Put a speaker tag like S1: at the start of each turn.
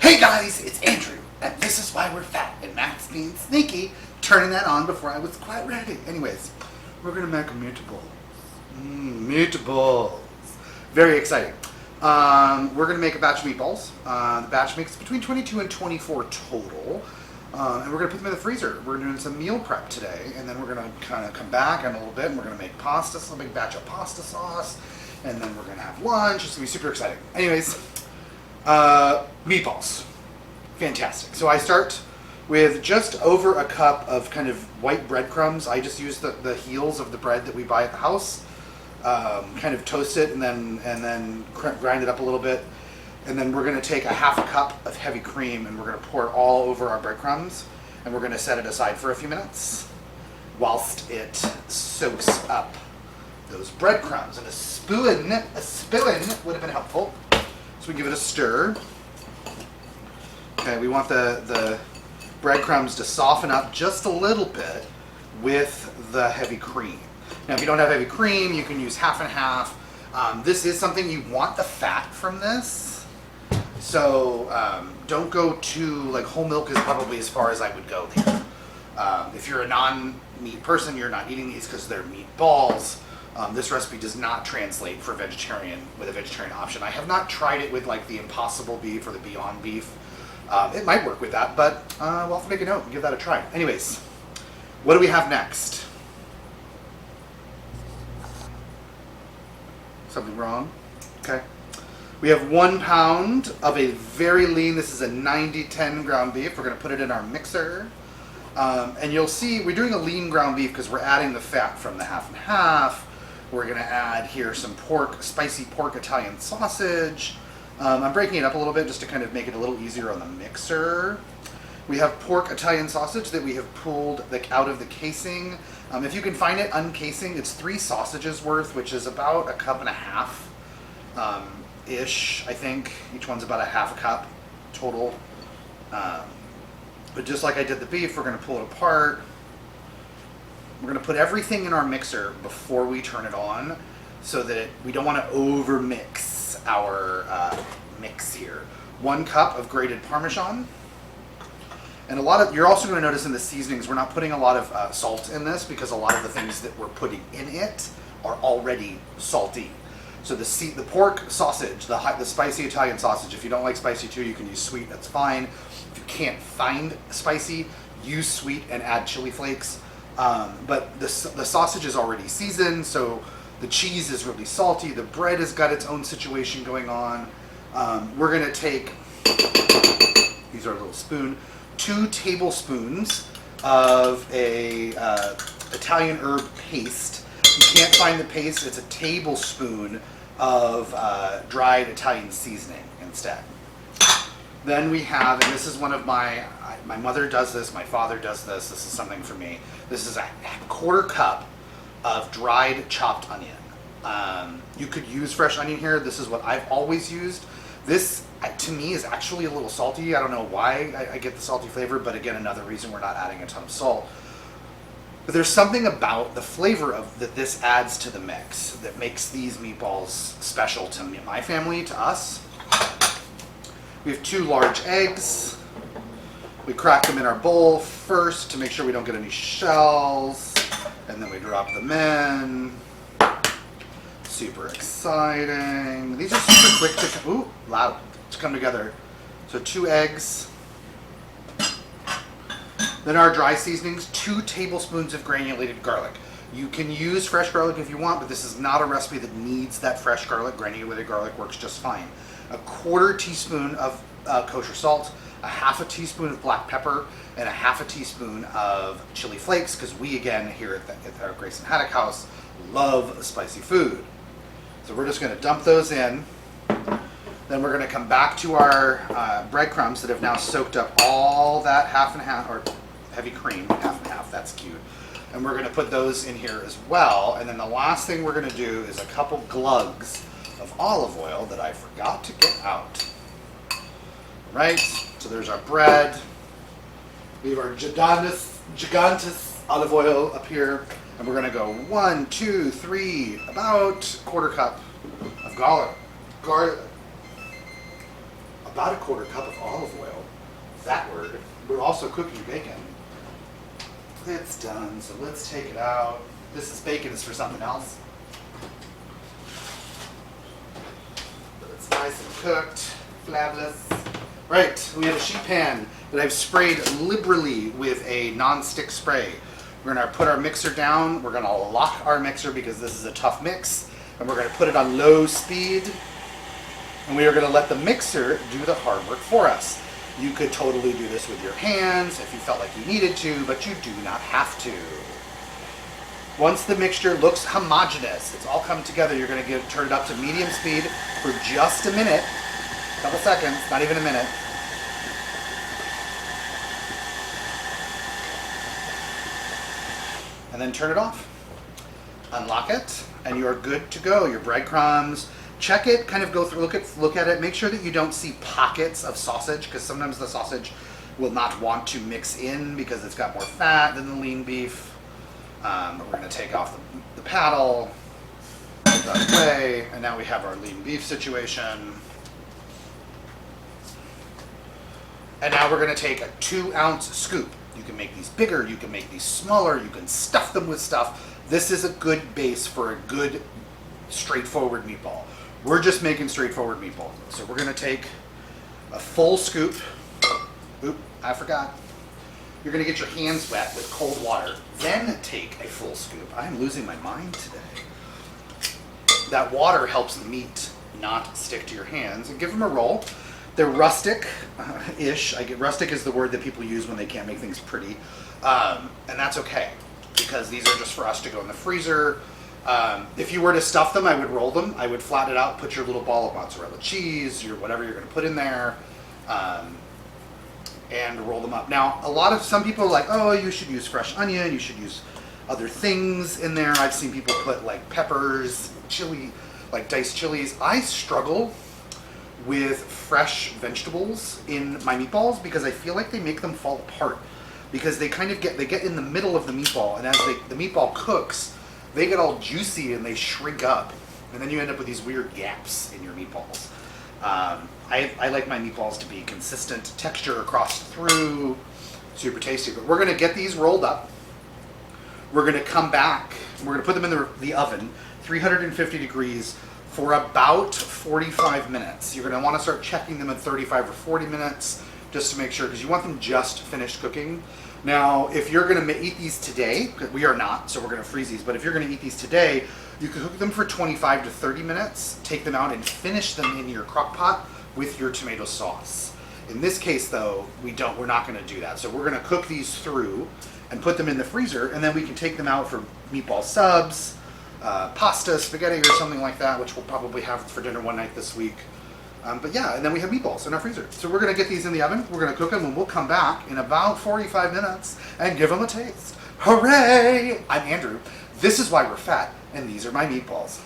S1: Hey guys, it's Andrew, and this is why we're fat, and Matt's being sneaky, turning that on before I was quite ready. Anyways, we're gonna make meatballs. Meatballs. Very exciting. We're gonna make a batch of meatballs. The batch makes between 22 and 24 total. And we're gonna put them in the freezer. We're doing some meal prep today, and then we're gonna kind of come back in a little bit, and we're gonna make pasta, a big batch of pasta sauce, and then we're gonna have lunch. It's gonna be super exciting. Anyways, meatballs. Fantastic. So I start with just over a cup of kind of white breadcrumbs. I just use the heels of the bread that we buy at the house. Kind of toast it and then grind it up a little bit. And then we're going to take a half a cup of heavy cream and we're going to pour it all over our breadcrumbs. And we're going to set it aside for a few minutes whilst it soaks up those breadcrumbs. And a spoon would have been helpful. So we give it a stir. Okay, we want the breadcrumbs to soften up just a little bit with the heavy cream. Now, if you don't have heavy cream, you can use half and half. This is something you want the fat from this. So don't go too, like whole milk is probably as far as I would go here. If you're a non-meat person, you're not eating these because they're meatballs. This recipe does not translate for vegetarian with a vegetarian option. I have not tried it with like the Impossible beef or the Beyond beef. It might work with that, but we'll have to make a note and give that a try. Anyways, what do we have next? Something wrong? Okay. We have 1 pound of a very lean, this is a 90-10 ground beef. We're going to put it in our mixer. And you'll see we're doing a lean ground beef because we're adding the fat from the half and half. We're going to add here some spicy pork Italian sausage. I'm breaking it up a little bit just to kind of make it a little easier on the mixer. We have pork Italian sausage that we have pulled out of the casing. If you can find it uncasing, it's 3 sausages worth, which is about a cup and a half ish, I think. Each one's about a half a cup total. But just like I did the beef, we're going to pull it apart. We're going to put everything in our mixer before we turn it on so that we don't want to over mix our mix here. 1 cup of grated parmesan. And you're also going to notice in the seasonings, we're not putting a lot of salt in this because a lot of the things that we're putting in it are already salty. So the pork sausage, the spicy Italian sausage, if you don't like spicy too, you can use sweet, that's fine. If you can't find spicy, use sweet and add chili flakes. But the sausage is already seasoned, so the cheese is really salty. The bread has got its own situation going on. We're going to take, these are a little spoon, 2 tablespoons of a Italian herb paste. If you can't find the paste, it's a tablespoon of dried Italian seasoning instead. Then we have, and this is one of my mother does this, my father does this, this is something for me. This is a 1/4 cup of dried chopped onion. You could use fresh onion here. This is what I've always used. This, to me, is actually a little salty. I don't know why I get the salty flavor, but again, another reason we're not adding a ton of salt. But there's something about the flavor that this adds to the mix that makes these meatballs special to me, my family, to us. We have 2 large eggs. We crack them in our bowl first to make sure we don't get any shells. And then we drop them in. Super exciting. These are super quick to come together. So 2 eggs. Then our dry seasonings, 2 tablespoons of granulated garlic. You can use fresh garlic if you want, but this is not a recipe that needs that fresh garlic. Granulated garlic works just fine. A 1/4 teaspoon of kosher salt, a 1/2 teaspoon of black pepper, and a 1/2 teaspoon of chili flakes, because we, again, here at our Grace and Haddock house, love spicy food. So we're just going to dump those in. Then we're going to come back to our breadcrumbs that have now soaked up all that half and half, or heavy cream, half and half, that's cute. And we're going to put those in here as well. And then the last thing we're going to do is a couple glugs of olive oil that I forgot to get out. Right, so there's our bread. We have our gigantus olive oil up here. And we're going to go 1, 2, 3, about 1/4 cup of garlic. about a quarter cup of olive oil. That word. We're also cooking bacon. It's done, so let's take it out. Bacon is for something else. But it's nice and cooked, fabulous. Right, we have a sheet pan that I've sprayed liberally with a non-stick spray. We're gonna put our mixer down. We're gonna lock our mixer because this is a tough mix. And we're gonna put it on low speed. And we are gonna let the mixer do the hard work for us. You could totally do this with your hands if you felt like you needed to, but you do not have to. Once the mixture looks homogeneous, it's all come together, you're going to turn it up to medium speed for just a minute, a couple seconds, not even a minute. And then turn it off. Unlock it, and you are good to go. Your breadcrumbs. Check it, kind of go through, look at it, make sure that you don't see pockets of sausage, because sometimes the sausage will not want to mix in because it's got more fat than the lean beef. But we're going to take off the paddle, put that away, and now we have our lean beef situation. And now we're going to take a 2-ounce scoop. You can make these bigger, you can make these smaller, you can stuff them with stuff. This is a good base for a good, straightforward meatball. We're just making straightforward meatballs. So we're going to take a full scoop. Oop, I forgot. You're going to get your hands wet with cold water. Then take a full scoop. I'm losing my mind today. That water helps the meat not stick to your hands. And give them a roll. They're rustic-ish. Rustic is the word that people use when they can't make things pretty. And that's okay, because these are just for us to go in the freezer. If you were to stuff them, I would roll them. I would flatten it out, put your little ball of mozzarella cheese, whatever you're going to put in there, and roll them up. Now, some people are like, oh, you should use fresh onion, you should use other things in there. I've seen people put like peppers, chili, like diced chilies. I struggle with fresh vegetables in my meatballs because I feel like they make them fall apart, because they kind of get in the middle of the meatball, and as the meatball cooks, they get all juicy and they shrink up, and then you end up with these weird gaps in your meatballs. I like my meatballs to be consistent texture across through, super tasty. But we're going to get these rolled up. We're going to come back. We're going to put them in the oven, 350 degrees, for about 45 minutes. You're going to want to start checking them at 35 or 40 minutes just to make sure, because you want them just finished cooking. Now, if you're going to eat these today, we are not, so we're going to freeze these, but if you're going to eat these today, you can cook them for 25 to 30 minutes, take them out and finish them in your crock pot with your tomato sauce. In this case, though, we're not going to do that. So we're going to cook these through and put them in the freezer, and then we can take them out for meatball subs, pasta, spaghetti, or something like that, which we'll probably have for dinner one night this week. But yeah, and then we have meatballs in our freezer. So we're going to get these in the oven, we're going to cook them, and we'll come back in about 45 minutes and give them a taste. Hooray! I'm Andrew. This is why we're fat, and these are my meatballs.